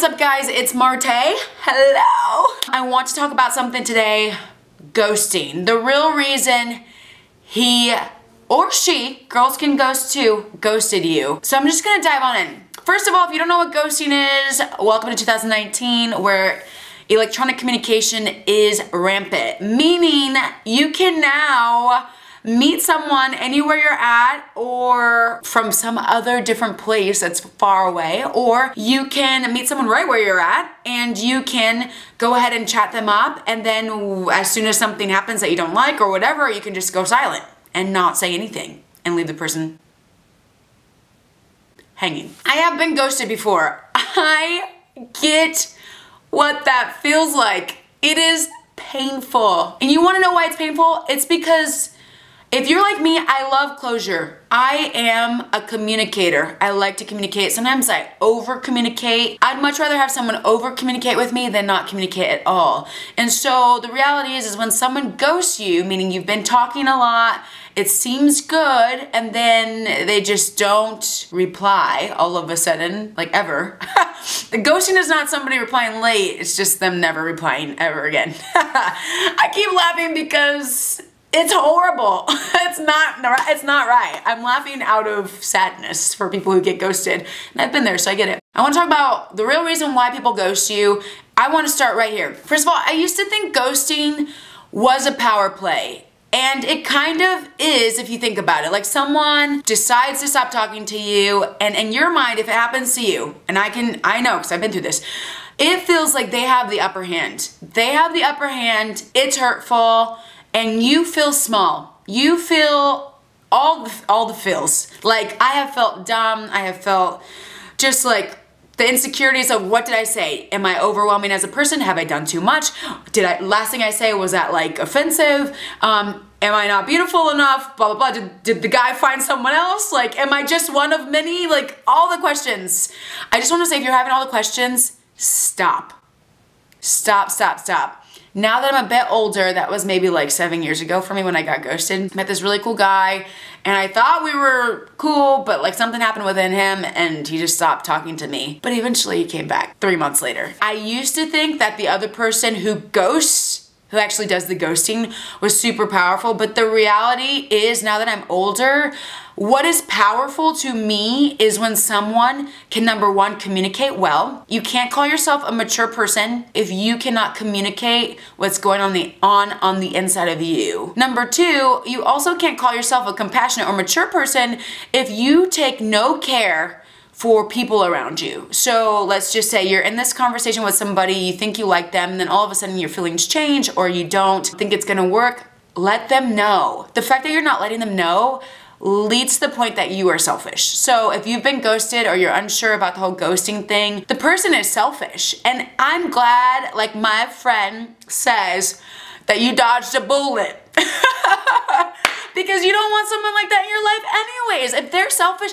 what's up guys? It's Martay. Hello! I want to talk about something today, ghosting. The real reason he or she, girls can ghost too, ghosted you. So I'm just gonna dive on in. First of all, if you don't know what ghosting is, welcome to 2019 where electronic communication is rampant. Meaning you can now meet someone anywhere you're at or from some other different place that's far away, or you can meet someone right where you're at and you can go ahead and chat them up, and then as soon as something happens that you don't like or whatever, you can just go silent and not say anything and leave the person hanging. I have been ghosted before. I get what that feels like. It is painful. And you wanna know why it's painful? It's because if you're like me, I love closure. I am a communicator. I like to communicate. Sometimes I over-communicate. I'd much rather have someone over-communicate with me than not communicate at all. And so the reality is when someone ghosts you, meaning you've been talking a lot, it seems good, and then they just don't reply all of a sudden, like ever. The ghosting is not somebody replying late, it's just them never replying ever again. I keep laughing because it's horrible. It's not right. I'm laughing out of sadness for people who get ghosted. And I've been there, so I get it. I want to talk about the real reason why people ghost you. I want to start right here. First of all, I used to think ghosting was a power play. And it kind of is if you think about it. Like someone decides to stop talking to you, and in your mind, if it happens to you, and I know because I've been through this, it feels like they have the upper hand. They have the upper hand, it's hurtful, and you feel small. You feel all the feels. Like I have felt dumb, I have felt just like the insecurities of what did I say? Am I overwhelming as a person? Have I done too much? Last thing I say, was that like offensive? Am I not beautiful enough? Blah, blah, blah. Did the guy find someone else? Like, am I just one of many? Like all the questions. I just want to say, if you're having all the questions, stop. Stop, stop, stop. Now that I'm a bit older, that was maybe like 7 years ago for me when I got ghosted. Met this really cool guy and I thought we were cool, but like something happened within him and he just stopped talking to me. But eventually he came back 3 months later. I used to think that the other person who ghosts, who actually does the ghosting, was super powerful, but the reality is, now that I'm older, what is powerful to me is when someone can, number one, communicate well. You can't call yourself a mature person if you cannot communicate what's going on the inside of you. Number two, you also can't call yourself a compassionate or mature person if you take no care for people around you. So let's just say you're in this conversation with somebody, you think you like them, and then all of a sudden your feelings change or you don't think it's gonna work. Let them know. The fact that you're not letting them know leads to the point that you are selfish. So if you've been ghosted or you're unsure about the whole ghosting thing, the person is selfish. And I'm glad, like my friend says, that you dodged a bullet. Because you don't want someone like that in your life anyways. If they're selfish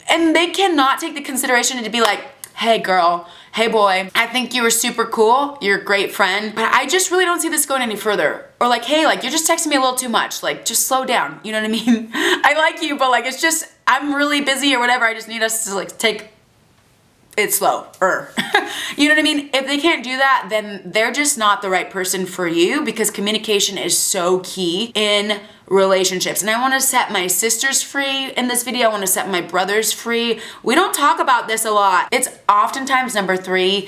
and they cannot take the consideration to be like, hey girl, hey boy, I think you were super cool, you're a great friend, but I just really don't see this going any further. Or like, hey, like you're just texting me a little too much, like just slow down, you know what I mean? I like you, but like it's just, I'm really busy or whatever, I just need us to like take it slow. You know what I mean? If they can't do that, then they're just not the right person for you, because communication is so key in relationships. And I want to set my sisters free in this video. I want to set my brothers free. We don't talk about this a lot. It's oftentimes number three,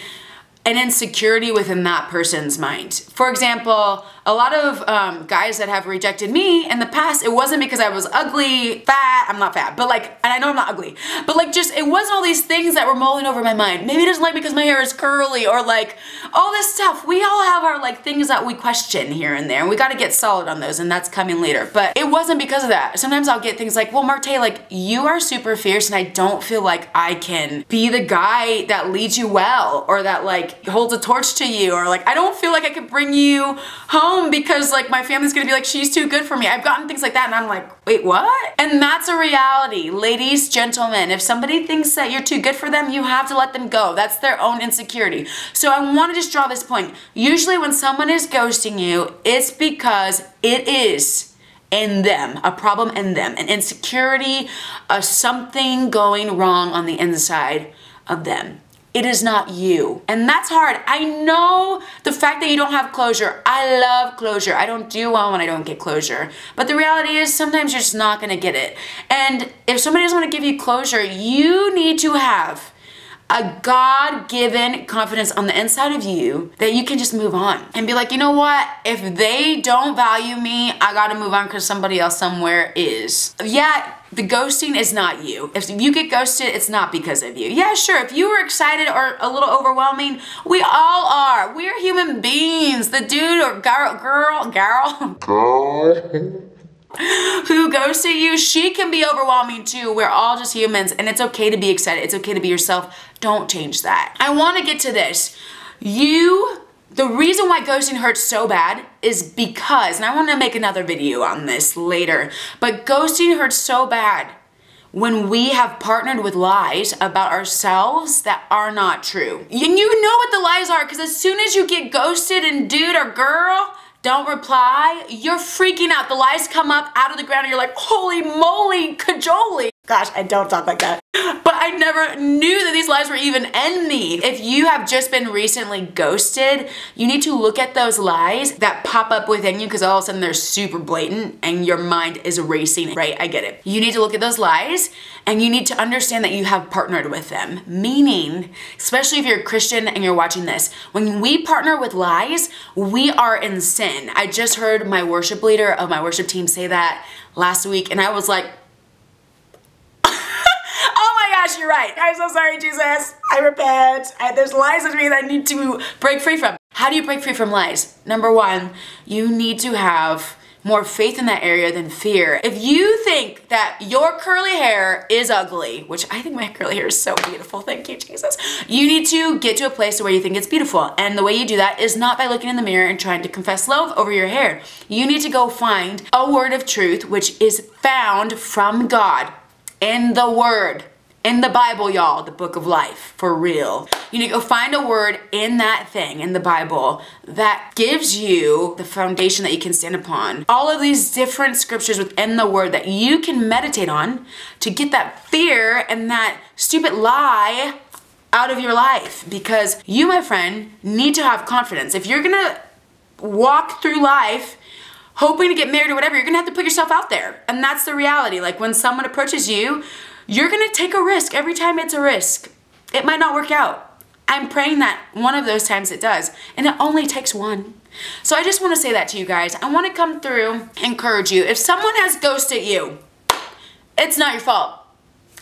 an insecurity within that person's mind. For example, a lot of guys that have rejected me in the past, it wasn't because I was ugly, fat, I'm not fat, but like, and I know I'm not ugly, but like just, it wasn't all these things that were mulling over my mind. Maybe he doesn't like because my hair is curly or like all this stuff. We all have our like things that we question here and there, and we gotta get solid on those, and that's coming later. But it wasn't because of that. Sometimes I'll get things like, well, Martay, like you are super fierce and I don't feel like I can be the guy that leads you well, or that like holds a torch to you, or like I don't feel like I could bring you home because like my family's gonna be like, she's too good for me. I've gotten things like that and I'm like, wait, what? And that's a reality. Ladies, gentlemen, if somebody thinks that you're too good for them, you have to let them go. That's their own insecurity. So I want to just draw this point. Usually when someone is ghosting you, it's because it is in them, a problem in them, an insecurity, something going wrong on the inside of them. it is not you. And that's hard. I know the fact that you don't have closure. I love closure. I don't do well when I don't get closure. But the reality is sometimes you're just not gonna get it. And if somebody doesn't want to give you closure, you need to have a God-given confidence on the inside of you that you can just move on and be like, you know what? If they don't value me, I gotta move on because somebody else somewhere is. Yeah, the ghosting is not you. If you get ghosted, it's not because of you. Yeah, sure, if you were excited or a little overwhelming, we all are. We're human beings. The dude or girl who ghosted you, she can be overwhelming too. We're all just humans, and it's okay to be excited. It's okay to be yourself. Don't change that. I want to get to this. The reason why ghosting hurts so bad is because, and I want to make another video on this later, but ghosting hurts so bad when we have partnered with lies about ourselves that are not true. And you know what the lies are, because as soon as you get ghosted and dude or girl don't reply, you're freaking out. The lies come up out of the ground and you're like, holy moly, cajoli. Gosh, I don't talk like that. But I never knew that these lies were even in me. If you have just been recently ghosted, you need to look at those lies that pop up within you because all of a sudden they're super blatant and your mind is racing, right? I get it. You need to look at those lies and you need to understand that you have partnered with them. Meaning, especially if you're a Christian and you're watching this, when we partner with lies, we are in sin. I just heard my worship leader of my worship team say that last week and I was like, gosh, you're right. I'm so sorry, Jesus. I repent. There's lies in me that I need to break free from. How do you break free from lies? Number one, you need to have more faith in that area than fear. If you think that your curly hair is ugly, which I think my curly hair is so beautiful, thank you, Jesus, you need to get to a place where you think it's beautiful. And the way you do that is not by looking in the mirror and trying to confess love over your hair. You need to go find a word of truth, which is found from God in the Word. In the Bible, y'all, the book of life, for real. You need to go find a word in that thing, in the Bible, that gives you the foundation that you can stand upon. All of these different scriptures within the word that you can meditate on to get that fear and that stupid lie out of your life. Because you, my friend, need to have confidence. If you're gonna walk through life hoping to get married or whatever, you're gonna have to put yourself out there. And that's the reality. Like when someone approaches you, you're gonna take a risk. Every time it's a risk. It might not work out. I'm praying that one of those times it does. And it only takes one. So I just wanna say that to you guys. I wanna come through, encourage you. If someone has ghosted you, it's not your fault.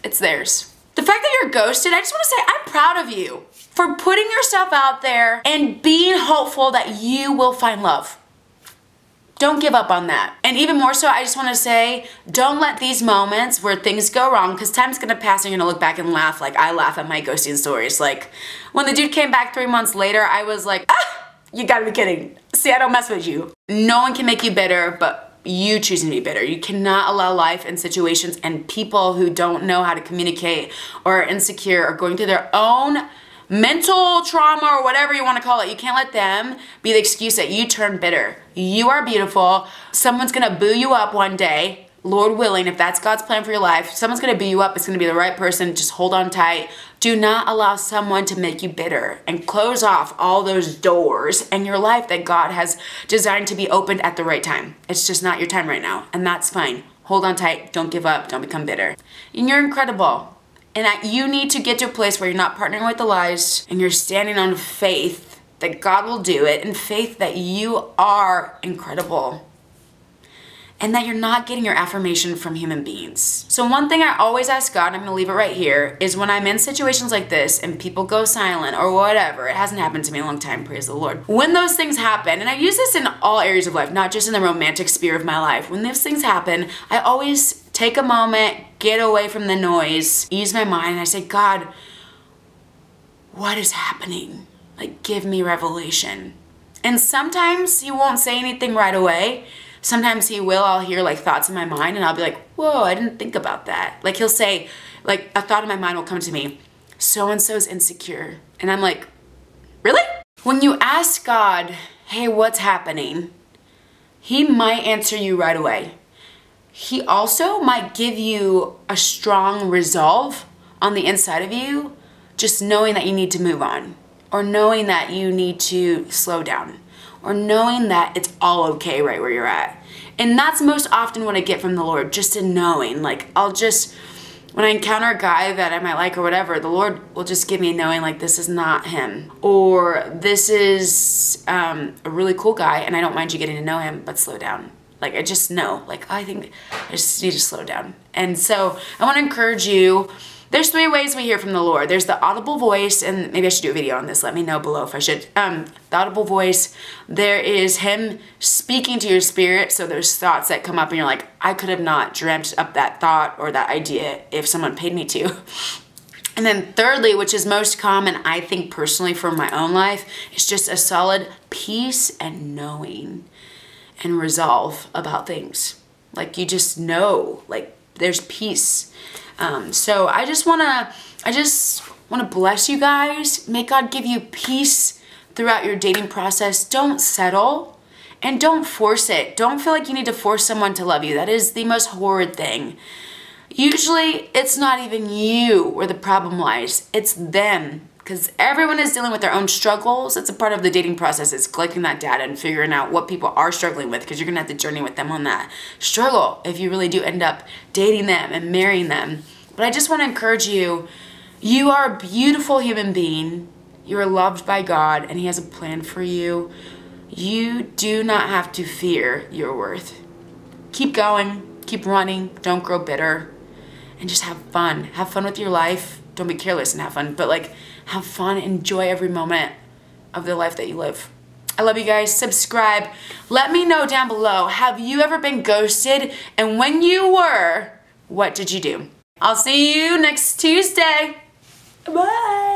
It's theirs. The fact that you're ghosted, I just wanna say I'm proud of you for putting yourself out there and being hopeful that you will find love. Don't give up on that. And even more so, I just want to say, don't let these moments where things go wrong, because time's going to pass and you're going to look back and laugh like I laugh at my ghosting stories. Like, when the dude came back 3 months later, I was like, you gotta be kidding. See, I don't mess with you. No one can make you bitter, but you choosing to be bitter. You cannot allow life and situations and people who don't know how to communicate or are insecure or going through their own mental trauma or whatever you want to call it. You can't let them be the excuse that you turn bitter. You are beautiful. Someone's gonna boo you up one day, Lord willing, if that's God's plan for your life. Someone's gonna boo you up. It's gonna be the right person. Just hold on tight. Do not allow someone to make you bitter, and close off all those doors in your life that God has designed to be opened at the right time. It's just not your time right now, and that's fine. Hold on tight. Don't give up. Don't become bitter. And you're incredible. And that you need to get to a place where you're not partnering with the lies and you're standing on faith that God will do it, and faith that you are incredible and that you're not getting your affirmation from human beings. So one thing I always ask God, and I'm gonna leave it right here, is when I'm in situations like this and people go silent or whatever, it hasn't happened to me in a long time, praise the Lord. When those things happen, and I use this in all areas of life, not just in the romantic sphere of my life, when those things happen, I always take a moment, get away from the noise, ease my mind, and I say, God, what is happening? Like, give me revelation. And sometimes he won't say anything right away. Sometimes he will. I'll hear like thoughts in my mind and I'll be like, whoa, I didn't think about that. Like he'll say, like a thought in my mind will come to me, so-and-so's insecure. And I'm like, really? When you ask God, hey, what's happening? He might answer you right away. He also might give you a strong resolve on the inside of you just knowing that you need to move on, or knowing that you need to slow down, or knowing that it's all okay right where you're at. And that's most often what I get from the Lord, just a knowing. Like, when I encounter a guy that I might like or whatever, the Lord will just give me a knowing, like, this is not him. Or this is a really cool guy and I don't mind you getting to know him, but slow down. Like, I just know, like, I think I just need to slow down. And so I want to encourage you. There's 3 ways we hear from the Lord. There's the audible voice, and maybe I should do a video on this. Let me know below if I should. The audible voice, there is him speaking to your spirit. So there's thoughts that come up and you're like, I could have not dreamt up that thought or that idea if someone paid me to. And then thirdly, which is most common, I think personally for my own life, is just a solid peace and knowing and resolve about things. Like, you just know, like, there's peace. So I just wanna bless you guys. May God give you peace throughout your dating process. Don't settle and don't force it. Don't feel like you need to force someone to love you. That is the most horrid thing. Usually it's not even you where the problem lies. It's them. Because everyone is dealing with their own struggles. It's a part of the dating process. It's collecting that data and figuring out what people are struggling with, because you're going to have to journey with them on that struggle if you really do end up dating them and marrying them. But I just want to encourage you, you are a beautiful human being. You are loved by God and He has a plan for you. You do not have to fear your worth. Keep going, keep running, don't grow bitter, and just have fun. Have fun with your life. Don't be careless and have fun, but like, have fun, enjoy every moment of the life that you live. I love you guys. Subscribe. Let me know down below, have you ever been ghosted? And when you were, what did you do? I'll see you next Tuesday. Bye.